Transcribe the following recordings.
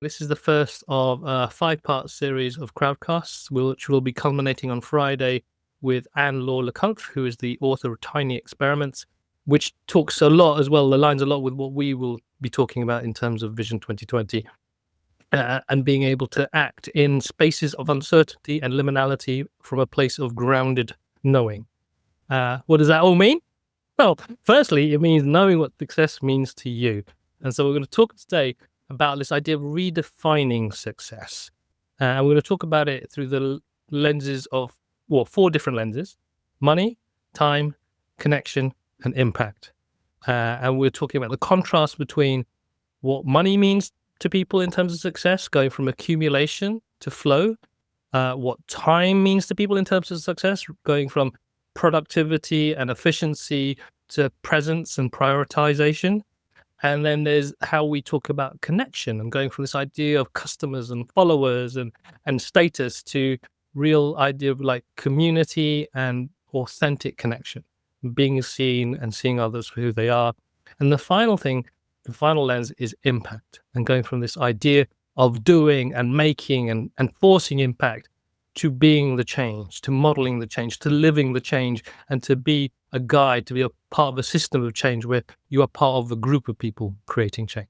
This is the first of a 5-part series of crowdcasts, which will be culminating on Friday with Anne-Laure Leconte, who is the author of Tiny Experiments, which talks a lot as well, aligns a lot with what we will be talking about in terms of Vision 2020, and being able to act in spaces of uncertainty and liminality from a place of grounded knowing. What does that all mean? Well, firstly, it means knowing what success means to you. And so we're going to talk today about this idea of redefining success. And we're going to talk about it through the lenses of, 4 different lenses: money, time, connection, and impact. And we're talking about the contrast between what money means to people in terms of success, going from accumulation to flow, what time means to people in terms of success, going from productivity and efficiency to presence and prioritization. And then there's how we talk about connection and going from this idea of customers and followers and status to real idea of like community and authentic connection, being seen and seeing others for who they are. And the final thing, the final lens is impact, and going from this idea of doing and making and forcing impact to being the change, to modeling the change, to living the change, and to be a guide, to be a part of a system of change where you are part of a group of people creating change.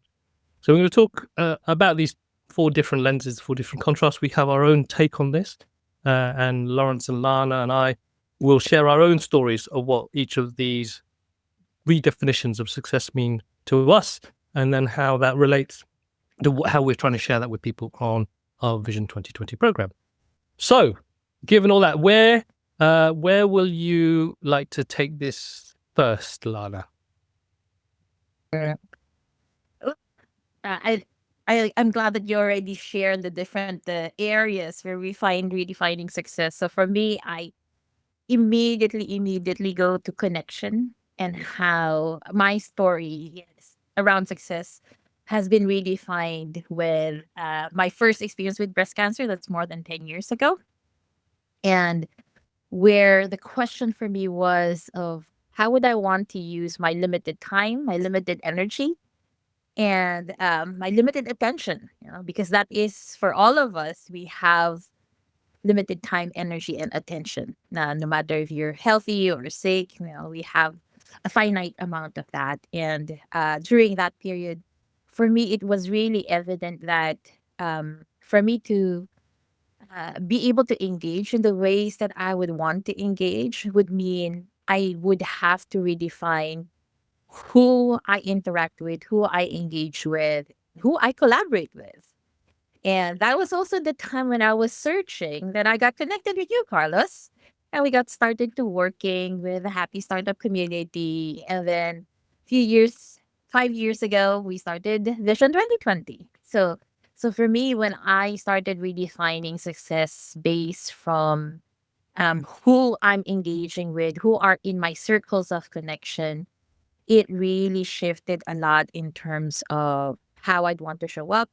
So we're going to talk about these 4 different lenses, 4 different contrasts. We have our own take on this, and Laurence and Lana and I will share our own stories of what each of these redefinitions of success mean to us, and then how that relates to how we're trying to share that with people on our Vision 2020 program. So, given all that, where will you like to take this first, Lana? I'm glad that you already shared the different areas where we find redefining success. So for me, I immediately go to connection and how my story around success has been redefined with my first experience with breast cancer. That's more than 10 years ago. And where the question for me was of how would I want to use my limited time, my limited energy, and my limited attention, because that is for all of us, we have limited time, energy, and attention. No matter if you're healthy or sick, we have a finite amount of that. And during that period, for me, it was really evident that for me to be able to engage in the ways that I would want to engage would mean I would have to redefine who I interact with, who I engage with, who I collaborate with. And that was also the time when I was searching that I got connected with you, Carlos. And we got started to working with the Happy Startup community. And then 5 years ago, we started Vision 2020. So for me, when I started redefining success based from who I'm engaging with, who are in my circles of connection, it really shifted a lot in terms of how I'd want to show up,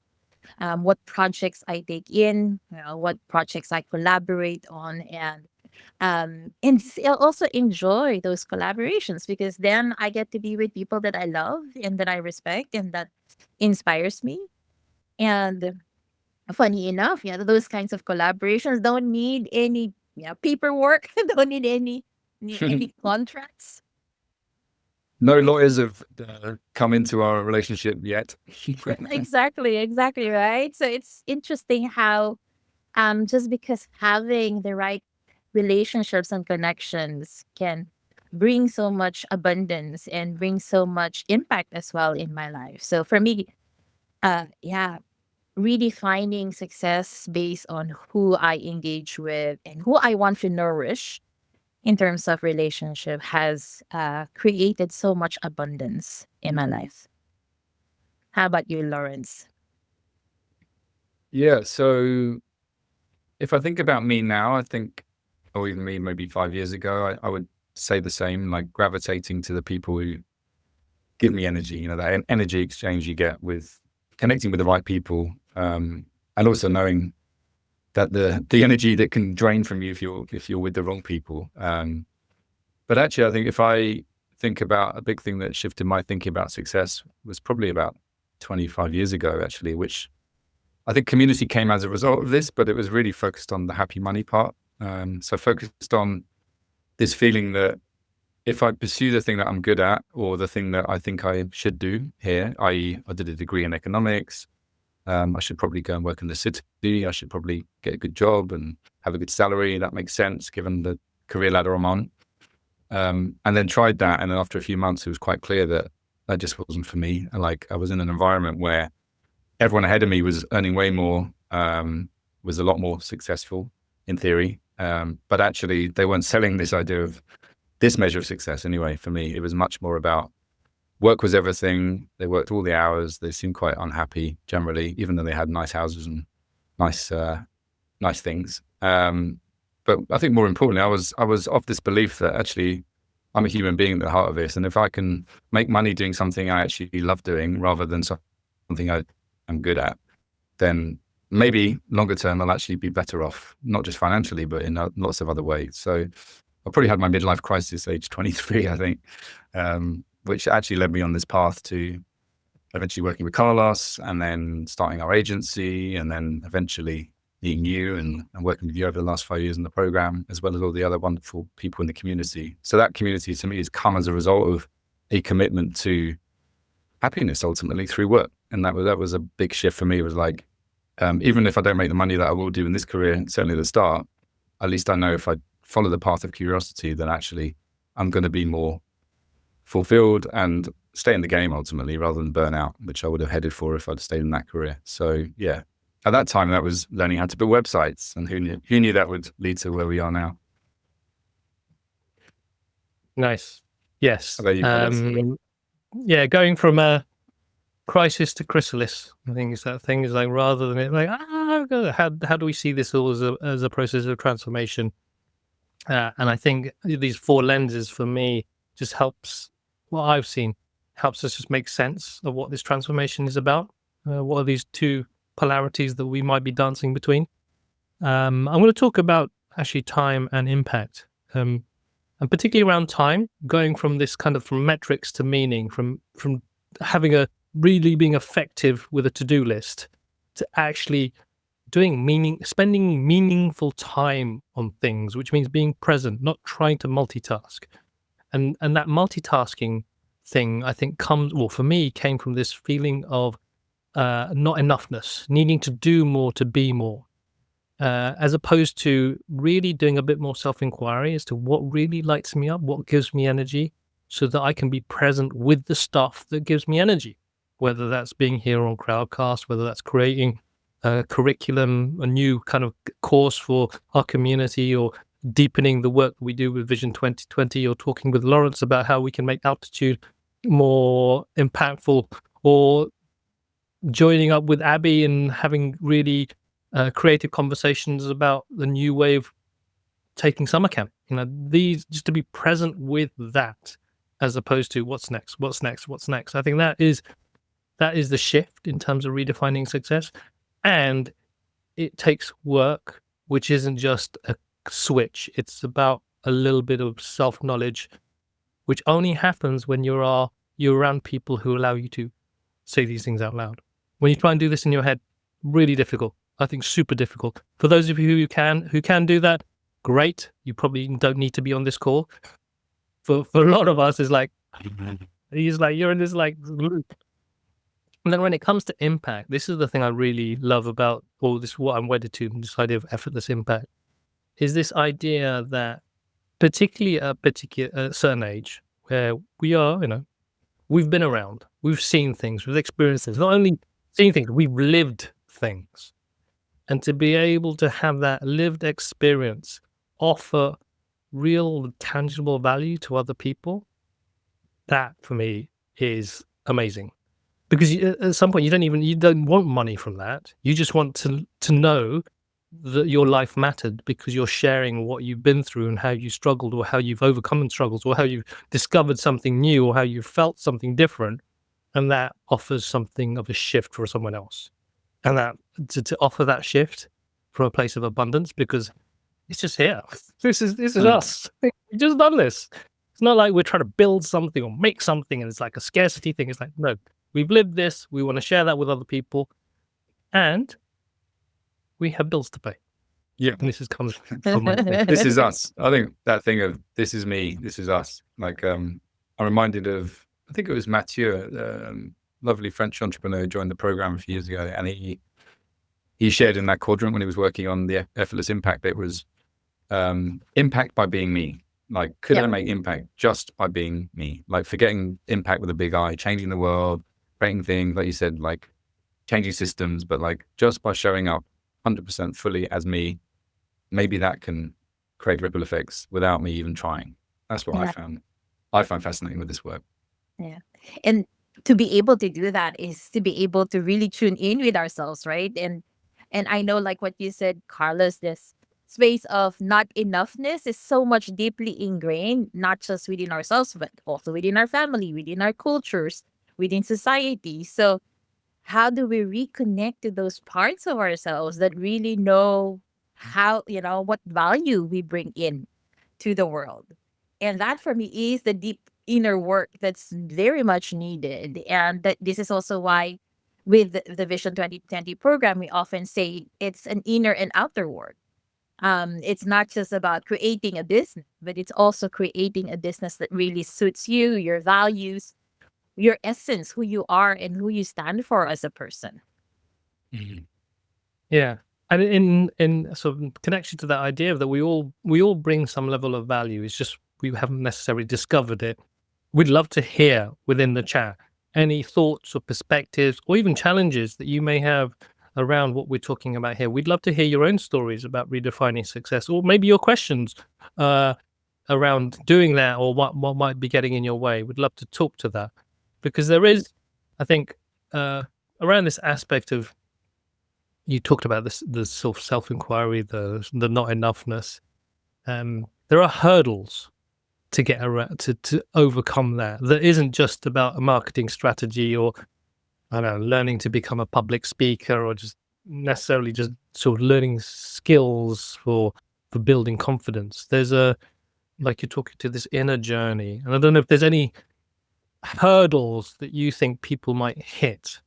what projects I take in, what projects I collaborate on, and I'll also enjoy those collaborations because then I get to be with people that I love and that I respect and that inspires me. And funny enough, those kinds of collaborations don't need any paperwork, don't need any contracts. No lawyers have come into our relationship yet. Exactly, right? So it's interesting how just because having the right relationships and connections can bring so much abundance and bring so much impact as well in my life. So for me, yeah, redefining success based on who I engage with and who I want to nourish in terms of relationship has created so much abundance in my life. How about you, Lawrence? Yeah, so if I think about me now, I think, or even me maybe 5 years ago, I would say the same, like gravitating to the people who give me energy, that energy exchange you get with connecting with the right people, and also knowing that the energy that can drain from you if you're with the wrong people. But actually, I think if I think about a big thing that shifted my thinking about success was probably about 25 years ago, actually, which I think community came as a result of this, but it was really focused on the happy money part. So focused on this feeling that if I pursue the thing that I'm good at, or the thing that I think I should do here, i.e. I did a degree in economics, I should probably go and work in the city. I should probably get a good job and have a good salary. That makes sense given the career ladder I'm on. And then tried that. And then after a few months, it was quite clear that that just wasn't for me. Like, I was in an environment where everyone ahead of me was earning way more, was a lot more successful in theory. But actually they weren't selling this idea of this measure of success. Anyway, for me, it was much more about work was everything. They worked all the hours. They seemed quite unhappy generally, even though they had nice houses and nice things. But I think more importantly, I was of this belief that actually I'm a human being at the heart of this. And if I can make money doing something I actually love doing rather than something I'm good at, then maybe longer term, I'll actually be better off, not just financially, but in lots of other ways. So I probably had my midlife crisis age 23, I think, which actually led me on this path to eventually working with Carlos and then starting our agency and then eventually meeting you and working with you over the last 5 years in the program, as well as all the other wonderful people in the community. So that community to me has come as a result of a commitment to happiness ultimately through work. And that was a big shift for me. It was like, even if I don't make the money that I will do in this career, certainly at the start, at least I know if I follow the path of curiosity, then actually I'm going to be more fulfilled and stay in the game ultimately rather than burn out, which I would have headed for if I'd stayed in that career. So yeah, at that time that was learning how to build websites, and who knew that would lead to where we are now. Nice. Yes. There you go. Yeah, going from a crisis to chrysalis, I think is that thing, is like, rather than it like, how do we see this all as a process of transformation? And I think these 4 lenses for me just helps, what I've seen, helps us just make sense of what this transformation is about. What are these 2 polarities that we might be dancing between? I'm going to talk about actually time and impact, and particularly around time, going from this kind of from metrics to meaning, from having really being effective with a to-do list to actually spending meaningful time on things, which means being present, not trying to multitask. And that multitasking thing, I think, for me, came from this feeling of not enoughness, needing to do more to be more, as opposed to really doing a bit more self-inquiry as to what really lights me up, what gives me energy, so that I can be present with the stuff that gives me energy, whether that's being here on Crowdcast, whether that's creating a curriculum, a new kind of course for our community, or deepening the work we do with Vision 2020, or talking with Laurence about how we can make altitude more impactful, or joining up with Abby and having really creative conversations about the new way of taking summer camp. These, just to be present with that, as opposed to what's next. I think that is the shift in terms of redefining success. And it takes work, which isn't just a switch. It's about a little bit of self-knowledge, which only happens when you're around people who allow you to say these things out loud. When you try and do this in your head, really difficult. I think super difficult. For those of you who can do that, great. You probably don't need to be on this call. For a lot of us, it's like, you're in this like loop. And then when it comes to impact, this is the thing I really love about all this, what I'm wedded to, this idea of effortless impact, is this idea that particularly at a certain age where we are, we've been around, we've seen things, we've experienced things, not only seen things, we've lived things. And to be able to have that lived experience offer real tangible value to other people, that for me is amazing. Because at some point you don't want money from that. You just want to know that your life mattered because you're sharing what you've been through and how you struggled, or how you've overcome struggles, or how you've discovered something new, or how you felt something different, and that offers something of a shift for someone else. And that to offer that shift from a place of abundance, because it's just here. This is us. We've just done this. It's not like we're trying to build something or make something and it's like a scarcity thing. It's like, no, we've lived this. We want to share that with other people. And we have bills to pay. Yeah. And this is comes from my thing. This is us. I think that thing of this is me, this is us. Like I'm reminded of, I think it was Mathieu, lovely French entrepreneur who joined the program a few years ago, and he shared in that quadrant when he was working on the effortless impact, it was impact by being me. Like, could I make impact just by being me? Like forgetting impact with a big I, changing the world, creating things, like you said, like changing systems, but like just by showing up 100% fully as me, maybe that can create ripple effects without me even trying. That's what I find fascinating with this work. Yeah. And to be able to do that is to be able to really tune in with ourselves, right? And I know, like what you said, Carlos, this space of not enoughness is so much deeply ingrained, not just within ourselves, but also within our family, within our cultures, within society. So how do we reconnect to those parts of ourselves that really know how, what value we bring in to the world? And that for me is the deep inner work that's very much needed. And that this is also why with the Vision 2020 program, we often say it's an inner and outer work. It's not just about creating a business, but it's also creating a business that really suits you, your values, your essence, who you are and who you stand for as a person. Yeah. And in sort of connection to that idea that we all bring some level of value. It's just we haven't necessarily discovered it. We'd love to hear within the chat any thoughts or perspectives or even challenges that you may have around what we're talking about here. We'd love to hear your own stories about redefining success, or maybe your questions around doing that, or what might be getting in your way. We'd love to talk to that, because there is, I think, around this aspect of, you talked about this, the sort of self-inquiry, the not enoughness. There are hurdles to get around, to overcome that. That isn't just about a marketing strategy, or I don't know, learning to become a public speaker, or just necessarily just sort of learning skills for building confidence. There's like you're talking to this inner journey, and I don't know if there's any hurdles that you think people might hit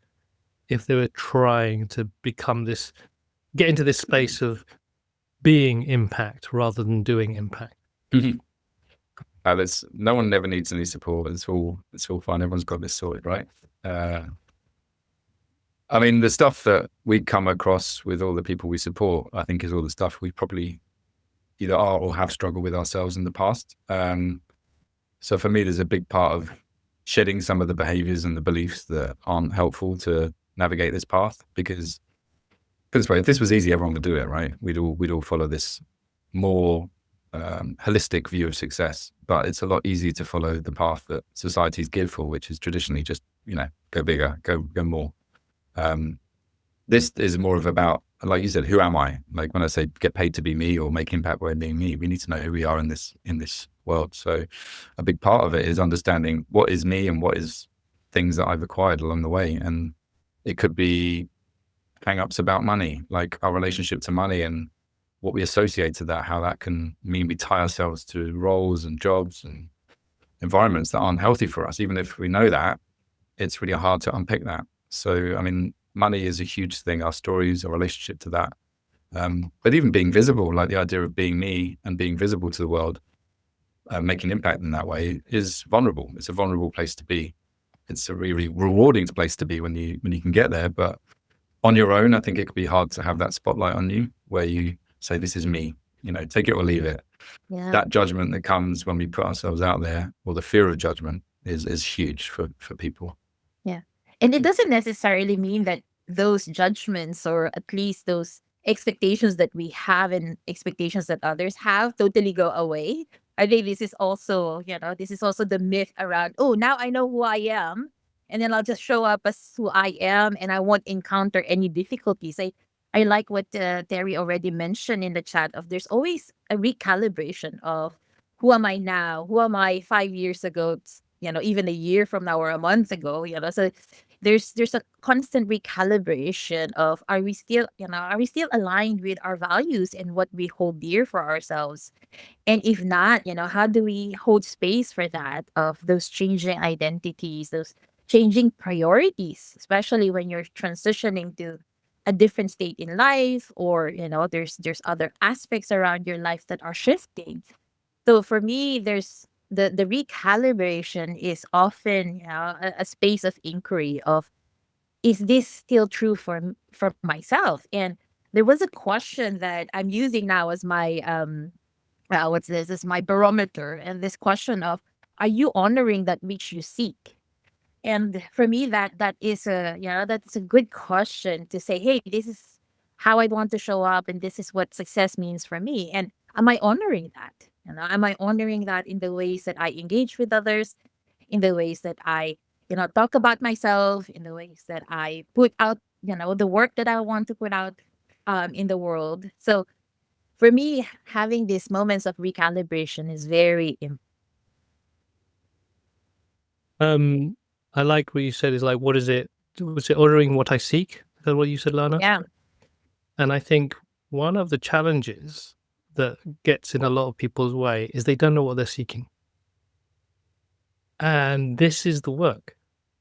if they were trying to get into this space of being impact rather than doing impact. No one ever needs any support. It's all fine. Everyone's got this sorted, right? I mean, the stuff that we come across with all the people we support, I think, is all the stuff we probably either are or have struggled with ourselves in the past. So for me, there's a big part of shedding some of the behaviors and the beliefs that aren't helpful to navigate this path. Because, put it this way, if this was easy, everyone would do it, right? We'd all follow this more holistic view of success. But it's a lot easier to follow the path that society's geared for, which is traditionally just, go bigger, go more. This is more of about, like you said, who am I? Like when I say get paid to be me or make impact by being me, we need to know who we are in this world. So a big part of it is understanding what is me and what is things that I've acquired along the way. And it could be hang-ups about money, like our relationship to money and what we associate to that, how that can mean we tie ourselves to roles and jobs and environments that aren't healthy for us. Even if we know that, it's really hard to unpick that. So, I mean, money is a huge thing, our stories, our relationship to that. But even being visible, like the idea of being me and being visible to the world, making impact in that way is vulnerable. It's a vulnerable place to be. It's a really rewarding place to be when you can get there. But on your own, I think it could be hard to have that spotlight on you where you say, this is me, take it or leave it. Yeah. That judgment that comes when we put ourselves out there, or the fear of judgment, is huge for people. Yeah. And it doesn't necessarily mean that those judgments, or at least those expectations that we have and expectations that others have, totally go away. I think this is also, the myth around, oh, now I know who I am, and then I'll just show up as who I am and I won't encounter any difficulties. I like what Terry already mentioned in the chat of there's always a recalibration of who am I now? Who am I 5 years ago? Even a year from now or a month ago, so there's a constant recalibration of are we still aligned with our values and what we hold dear for ourselves? And if not, how do we hold space for that, of those changing identities, those changing priorities, especially when you're transitioning to a different state in life, or there's other aspects around your life that are shifting. So for me, there's the recalibration is often a space of inquiry of, is this still true for myself? And there was a question that I'm using now as my what's this? Is my barometer, and this question of, are you honoring that which you seek? And for me, that is that's a good question to say, hey, this is how I want to show up, and this is what success means for me. And am I honoring that? Am I honoring that in the ways that I engage with others, in the ways that I, talk about myself, in the ways that I put out, the work that I want to put out in the world. So for me, having these moments of recalibration is very important. I like what you said is like, what is it? Was it honoring what I seek? Is that what you said, Lana? Yeah. And I think one of the challenges that gets in a lot of people's way is they don't know what they're seeking. And this is the work,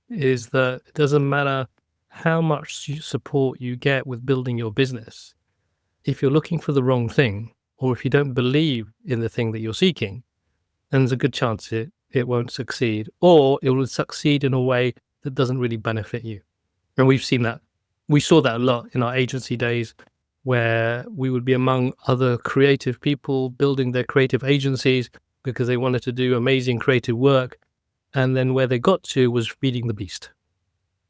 is that it doesn't matter how much support you get with building your business. If you're looking for the wrong thing, or if you don't believe in the thing that you're seeking, then there's a good chance it won't succeed, or it will succeed in a way that doesn't really benefit you. And we've seen that. We saw that a lot in our agency days, where we would be among other creative people building their creative agencies because they wanted to do amazing creative work. And then where they got to was feeding the beast.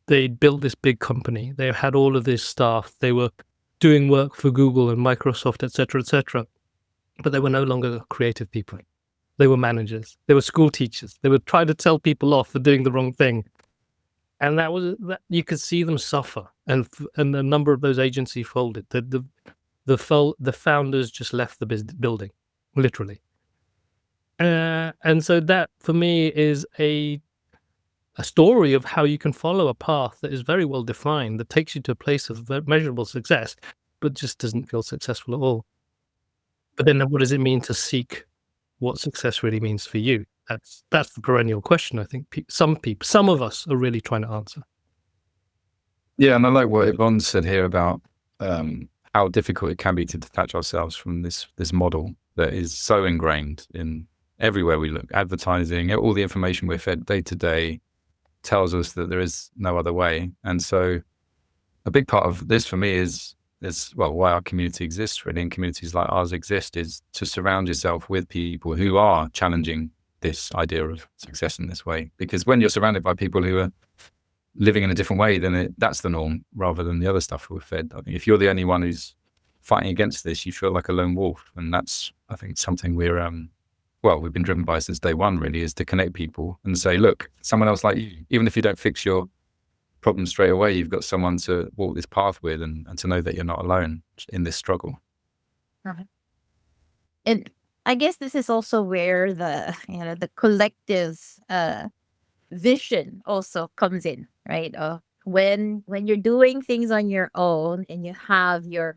They built this big company. They had all of this staff. They were doing work for Google and Microsoft, etc., but they were no longer creative people. They were managers. They were school teachers. They were trying to tell people off for doing the wrong thing. And that you could see them suffer. And a number of those agencies folded. The founders just left the building, literally. And so that, for me, is a story of how you can follow a path that is very well defined, that takes you to a place of measurable success, but just doesn't feel successful at all. But then what does it mean to seek what success really means for you? That's the perennial question I think some of us are really trying to answer. Yeah, and I like what Yvonne said here about how difficult it can be to detach ourselves from this model that is so ingrained in everywhere we look. Advertising, all the information we're fed day to day tells us that there is no other way. And so a big part of this for me is why our community exists, really, and communities like ours exist, is to surround yourself with people who are challenging this idea of success in this way. Because when you're surrounded by people who are living in a different way, then that's the norm rather than the other stuff we're fed. I think if you're the only one who's fighting against this, you feel like a lone wolf. And that's, I think, something we've been driven by since day one, really, is to connect people and say, look, someone else like you, even if you don't fix your problem straight away, you've got someone to walk this path with, and to know that you're not alone in this struggle. Uh-huh. And I guess this is also where the collective vision also comes in, right? When you're doing things on your own and you have your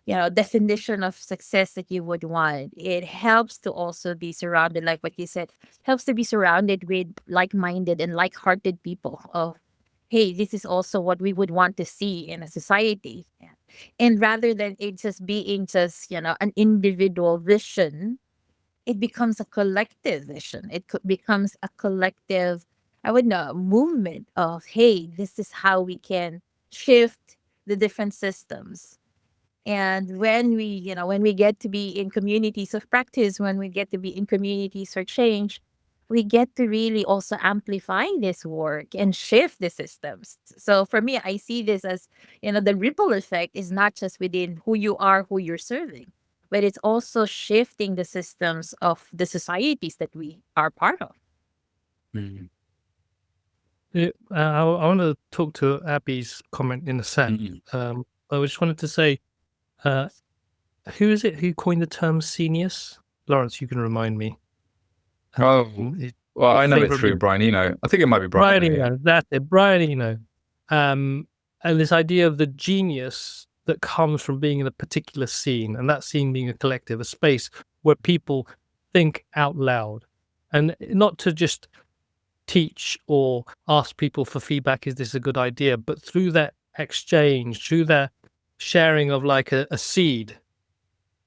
definition of success that you would want, it helps to also be surrounded, like what you said, helps to be surrounded with like-minded and like-hearted people of, hey, this is also what we would want to see in a society. And rather than it just being an individual vision, it becomes a collective vision. It becomes a collective, movement of, hey, this is how we can shift the different systems. And when we get to be in communities of practice, when we get to be in communities for change, we get to really also amplify this work and shift the systems. So for me, I see this as, the ripple effect is not just within who you are, who you're serving, but it's also shifting the systems of the societies that we are part of. Mm-hmm. I want to talk to Abby's comment in a sec. Mm-hmm. I just wanted to say, who is it who coined the term senius? Laurence, you can remind me. Well, I know it through Brian Eno. I think it might be Brian Eno. That's it, Brian Eno. And this idea of the genius that comes from being in a particular scene, and that scene being a collective, a space where people think out loud, and not to just teach or ask people for feedback, is this a good idea? But through that exchange, through that sharing of like a seed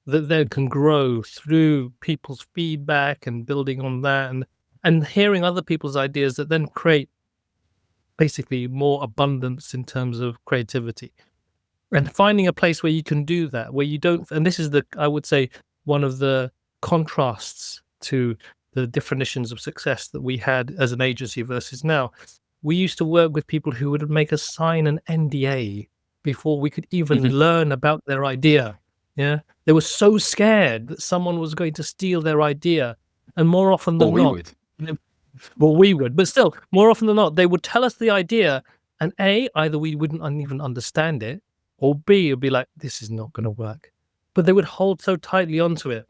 that then can grow through people's feedback and building on that, and hearing other people's ideas that then create basically more abundance in terms of creativity, and finding a place where you can do that, where you don't. And this is I would say, one of the contrasts to the definitions of success that we had as an agency versus now. We used to work with people who would make us sign an NDA before we could even learn about their idea. Yeah, they were so scared that someone was going to steal their idea, and more often than not, well, we would, but still, more often than not, they would tell us the idea, and either we wouldn't even understand it, or B, it'd be like, this is not going to work. But they would hold so tightly onto it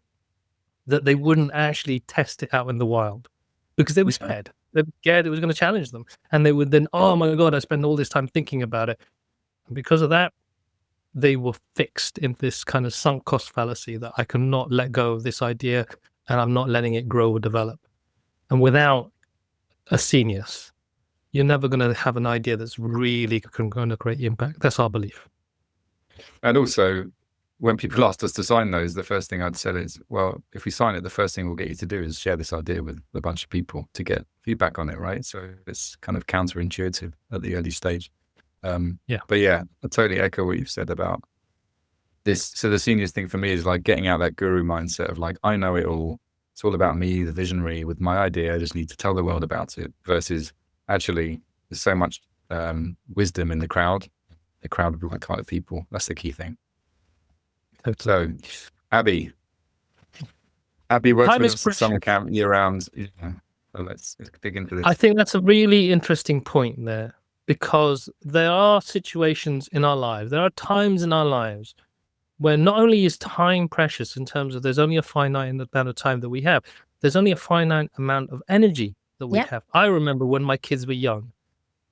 that they wouldn't actually test it out in the wild because they were scared. They were scared it was going to challenge them, and they would then, oh my God, I spent all this time thinking about it. And because of that, they were fixed in this kind of sunk cost fallacy that I cannot let go of this idea and I'm not letting it grow or develop. And without a genius, you're never going to have an idea that's really going to create impact. That's our belief. And also, when people asked us to sign those, the first thing I'd said is, well, if we sign it, the first thing we'll get you to do is share this idea with a bunch of people to get feedback on it, right? So it's kind of counterintuitive at the early stage. But yeah, I totally echo what you've said about this. So the seniors thing for me is like getting out that guru mindset of like, I know it all. It's all about me, the visionary with my idea. I just need to tell the world about it, versus actually there's so much wisdom in the crowd. The crowd of like kind of people. That's the key thing. So Abby works with us at summer camp year round. Yeah. So let's dig into this. I think that's a really interesting point there. Because there are situations in our lives, there are times in our lives where not only is time precious in terms of there's only a finite amount of time that we have, there's only a finite amount of energy that we have. I remember when my kids were young.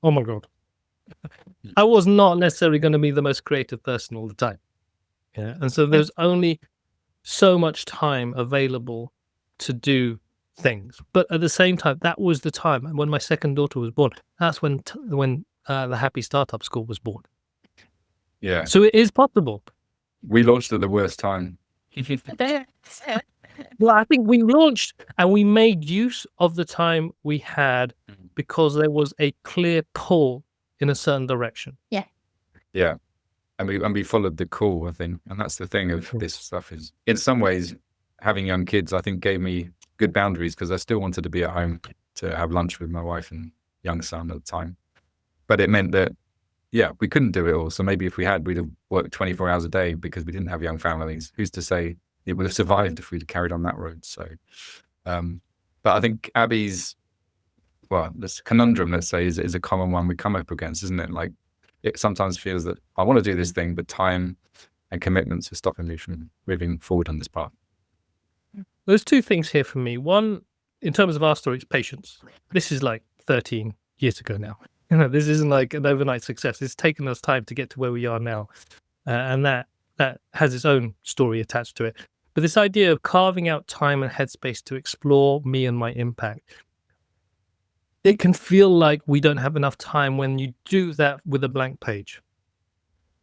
Oh my God. I was not necessarily going to be the most creative person all the time. Yeah. And so there's only so much time available to do things, but at the same time, that was the time. And when my second daughter was born, that's when the Happy Startup School was born. Yeah. So it is possible. We launched at the worst time. Well, I think we launched and we made use of the time we had because there was a clear pull in a certain direction. Yeah. Yeah. And we followed the call, I think. And that's the thing of this stuff is, in some ways, having young kids, I think, gave me good boundaries because I still wanted to be at home to have lunch with my wife and young son at the time. But it meant that, yeah, we couldn't do it all. So maybe if we had, we'd have worked 24 hours a day because we didn't have young families. Who's to say it would have survived if we'd carried on that road? So, but I think Abby's, this conundrum, let's say, is a common one we come up against, isn't it? Like, it sometimes feels that I want to do this thing, but time and commitments are stopping me from moving forward on this path. There's two things here for me. One, in terms of our story, it's patience. This is like 13 years ago now. This isn't like an overnight success. It's taken us time to get to where we are now. And that has its own story attached to it. But this idea of carving out time and headspace to explore me and my impact, it can feel like we don't have enough time when you do that with a blank page.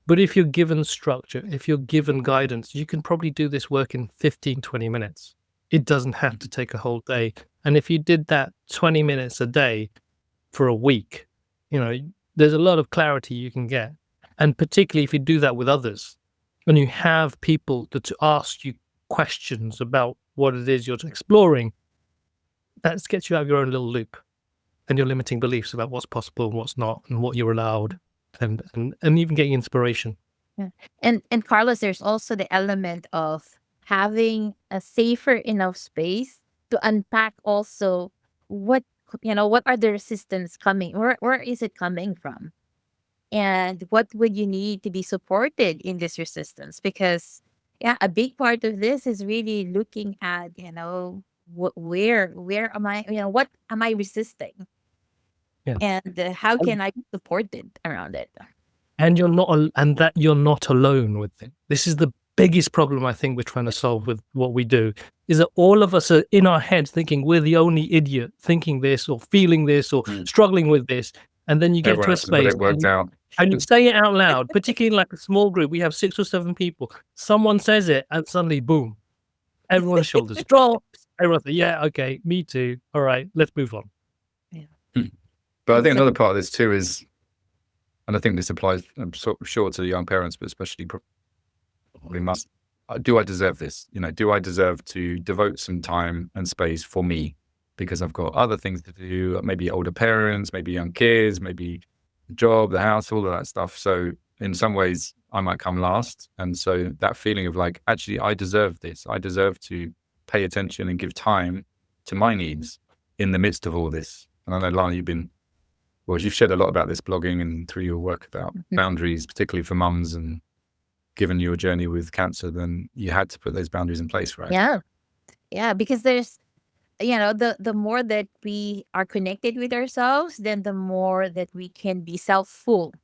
But if you're given structure, if you're given guidance, you can probably do this work in 15, 20 minutes. It doesn't have to take a whole day. And if you did that 20 minutes a day for a week, there's a lot of clarity you can get. And particularly if you do that with others, and you have people that ask you questions about what it is you're exploring, that gets you out of your own little loop and your limiting beliefs about what's possible and what's not and what you're allowed, and even getting inspiration. Yeah. And Carlos, there's also the element of having a safer enough space to unpack also what are the resistance coming, where is it coming from? And what would you need to be supported in this resistance? Because a big part of this is really looking at, where am I, what am I resisting? Yeah. And how can I be supported around it? And you're not alone with it. This is the biggest problem I think we're trying to solve with what we do, is that all of us are in our heads thinking we're the only idiot thinking this or feeling this or struggling with this. And then you get to a space. It worked out. And you say it out loud, particularly in like a small group. We have 6 or 7 people. Someone says it, and suddenly, boom, everyone's shoulders drop. Everyone's like, yeah, okay, me too. All right, let's move on. But I think another part of this too is, and I think this applies, I'm sure, to young parents, but especially probably must. Do I deserve this? Do I deserve to devote some time and space for me? Because I've got other things to do, maybe older parents, maybe young kids, maybe the job, the house, all of that stuff. So in some ways, I might come last. And so that feeling of like, actually, I deserve this. I deserve to pay attention and give time to my needs in the midst of all this. And I know, Lana, you've shared a lot about this blogging and through your work about boundaries, particularly for mums, and given your journey with cancer, then you had to put those boundaries in place, right? Yeah, because there's, the more that we are connected with ourselves, then the more that we can be self-full.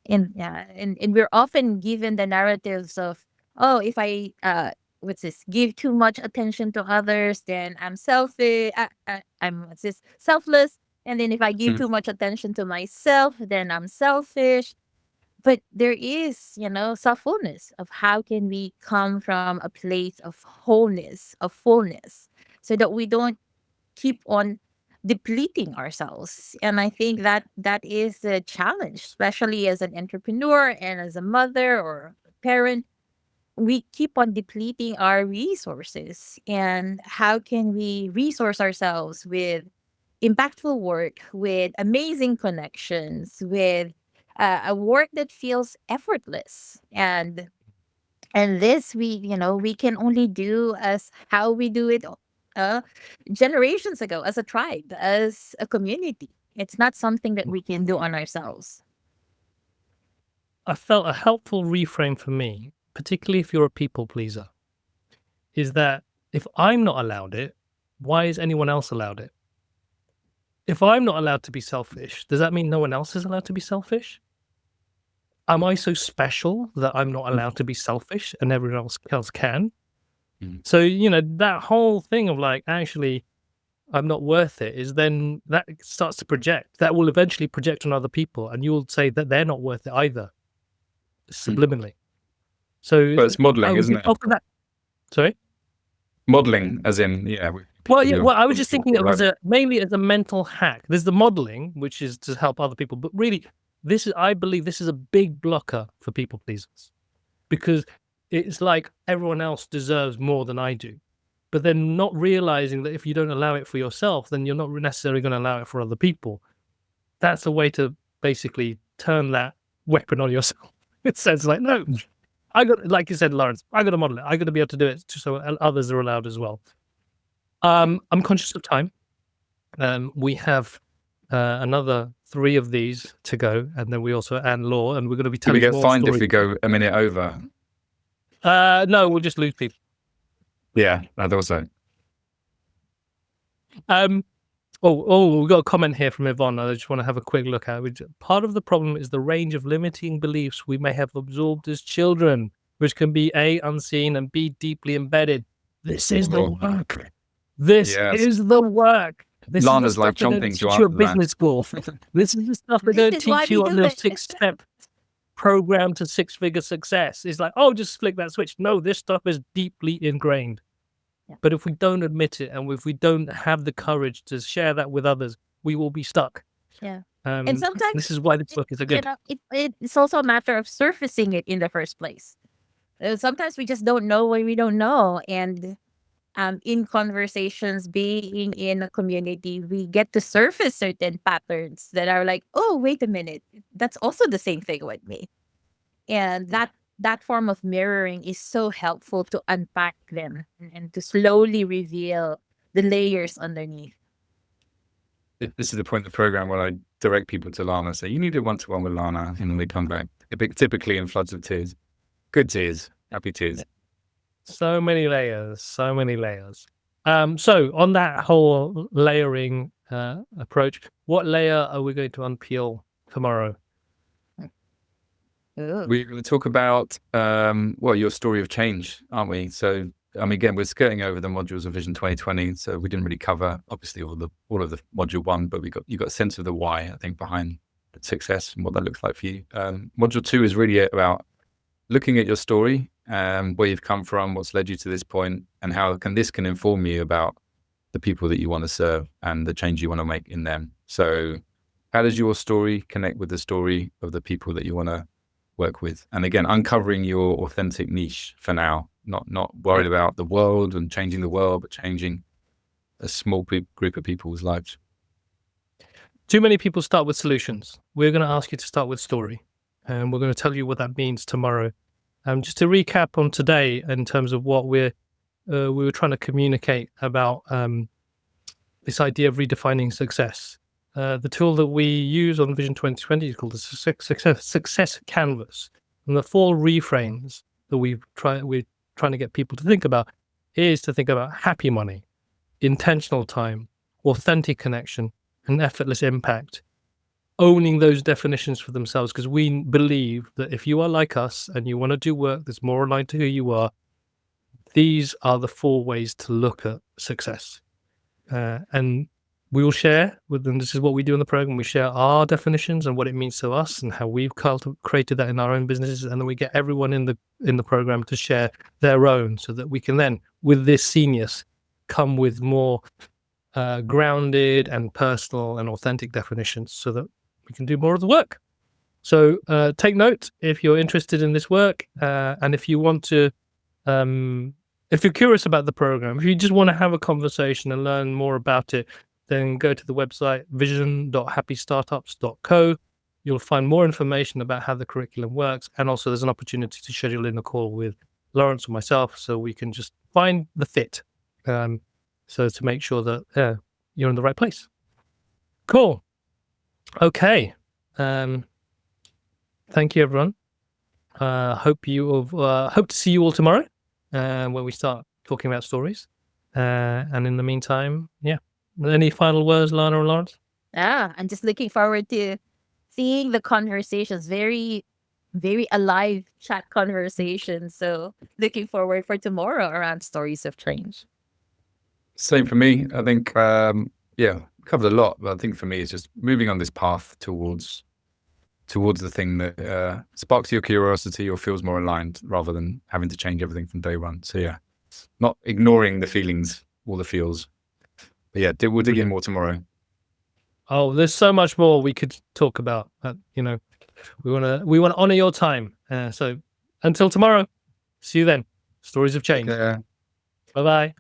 And we're often given the narratives of, oh, if I give too much attention to others, then I'm selfish. I'm selfless. And then if I give too much attention to myself, then I'm selfish. But there is, self-fullness of how can we come from a place of wholeness, of fullness, so that we don't keep on depleting ourselves. And I think that is a challenge, especially as an entrepreneur and as a mother or a parent. We keep on depleting our resources. And how can we resource ourselves with impactful work, with amazing connections, with a work that feels effortless? And this we can only do as how we do it generations ago, as a tribe, as a community. It's not something that we can do on ourselves. I felt a helpful reframe for me, particularly if you're a people pleaser, is that if I'm not allowed it, why is anyone else allowed it? If I'm not allowed to be selfish, does that mean no one else is allowed to be selfish? Am I so special that I'm not allowed to be selfish and everyone else can? So, that whole thing of like, actually, I'm not worth it, is then that starts to project. That will eventually project on other people, and you'll say that they're not worth it either, subliminally. So, But it's modeling, isn't it? Sorry? Modeling, as in, Well, I was just thinking it was mainly as a mental hack. There's the modeling, which is to help other people, but really, I believe this is a big blocker for people pleasers, because it's like everyone else deserves more than I do, but then not realizing that if you don't allow it for yourself, then you're not necessarily going to allow it for other people. That's a way to basically turn that weapon on yourself. It says like, no, like you said, Laurence, I got to model it. I got to be able to do it so others are allowed as well. I'm conscious of time. We have another 3 of these to go, and then we also add law, and we're going to be telling. Do we get fined if we go a minute over? No, we'll just lose people. Yeah, I thought so. We've got a comment here from Yvonne. I just want to have a quick look at it. Part of the problem is the range of limiting beliefs we may have absorbed as children, which can be A, unseen, and B, deeply embedded. This is the work. This is the work. This Lana's like jumping to your business school. This is the stuff they don't teach you on the 6-step program to 6-figure success. It's like, oh, just flick that switch. No, this stuff is deeply ingrained. Yeah. But if we don't admit it, and if we don't have the courage to share that with others, we will be stuck. Yeah. And sometimes this is why this book is so good. It's also a matter of surfacing it in the first place. Sometimes we just don't know what we don't know. And in conversations, being in a community, we get to surface certain patterns that are like, oh, wait a minute, that's also the same thing with me. And that form of mirroring is so helpful to unpack them and to slowly reveal the layers underneath. This is the point of the program where I direct people to Lana, say, you need a one-to-one with Lana, and then they come back, typically in floods of tears. Good tears, happy tears. So many layers. So on that whole layering approach, what layer are we going to unpeel tomorrow? We're going to talk about, your story of change, aren't we? So, again, we're skirting over the modules of Vision 2020, so we didn't really cover, obviously, all of the module 1, but you got a sense of the why, I think, behind success and what that looks like for you. Module 2 is really about looking at your story, where you've come from, what's led you to this point, and how this can inform you about the people that you want to serve and the change you want to make in them. So how does your story connect with the story of the people that you want to work with? And again, uncovering your authentic niche for now, not worried about the world and changing the world, but changing a small group of people's lives. Too many people start with solutions. We're going to ask you to start with story, and we're going to tell you what that means tomorrow. Just to recap on today, in terms of what we were trying to communicate about this idea of redefining success. The tool that we use on Vision 2020 is called the Success Canvas. And the 4 reframes that we're trying to get people to think about is to think about happy money, intentional time, authentic connection, and effortless impact. Owning those definitions for themselves, because we believe that if you are like us and you want to do work that's more aligned to who you are, these are the 4 ways to look at success. And we will share with them. This is what we do in the program. We share our definitions and what it means to us and how we've created that in our own businesses. And then we get everyone in the program to share their own, so that we can then, with this genius, come with more grounded and personal and authentic definitions, so that we can do more of the work. So take note if you're interested in this work, and if you want to, if you're curious about the program, if you just want to have a conversation and learn more about it, then go to the website vision.happystartups.co. You'll find more information about how the curriculum works, and also there's an opportunity to schedule in a call with Laurence or myself, so we can just find the fit. So to make sure that you're in the right place. Cool. Okay. Thank you, everyone. Hope to see you all tomorrow when we start talking about stories. And in the meantime, any final words, Lana or Laurence? I'm just looking forward to seeing the conversations. Very, very alive chat conversations. So looking forward for tomorrow around stories of change. Same for me. I think, covered a lot, but I think for me, it's just moving on this path towards the thing that sparks your curiosity or feels more aligned, rather than having to change everything from day one. So not ignoring the feelings or the feels. But we'll dig in more tomorrow. Oh, there's so much more we could talk about. We want to honor your time. So until tomorrow, see you then. Stories of change. Yeah. Bye-bye.